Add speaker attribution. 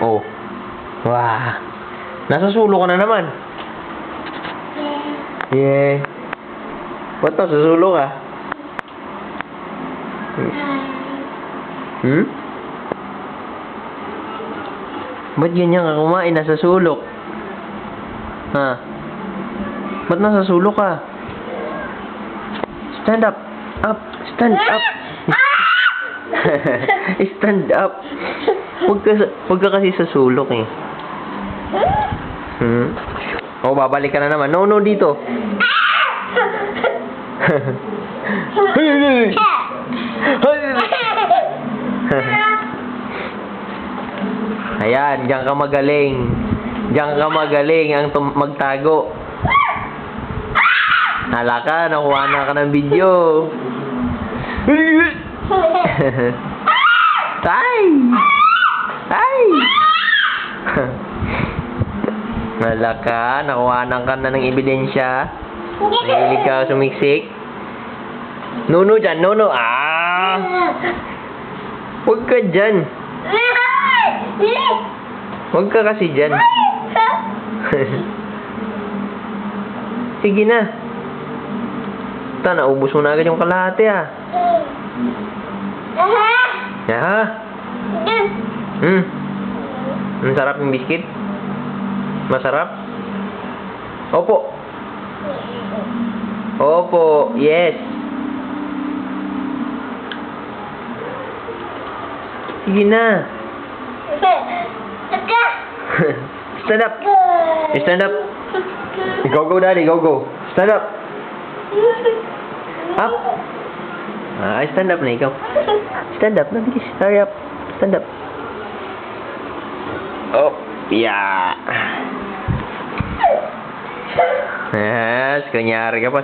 Speaker 1: Oh. Wah. Nasusulo ka na naman. Yeah. Ba't nasusulo ka? Hmm? Ba't ganyan ka kumain? Nasa sulok. Ha? Ba't nasa sulok ka? Stand up. Up. Stand up. Stand up. Huwag ka kasi sa sulok eh. Hmm? Oh, babalik ka na naman. No, dito. Ayan, diyan ka magaling. Diyan ka magaling ang magtago. Hala ka, nakuha na ka ng video. Ay! Ay! Hala ka, nakuha ka na ng ebidensya. Nahilig ka sumiksik. Nuno dyan, nuno. Ah! Huwag ka dyan. Huwag ka kasi dyan. Sige na. Naubos mo na agad yung kalahati ah. Ha? Ang sarap yung biscuit? Masarap? Opo. Opo, yes. Sige na. Stand up. Stand up. Go, daddy, go. Stand up. Up. Stand up na ikaw. Stand up na, bilis. Hurry up. Stand up. Oh, yeah. Yes, kunyari ka pa.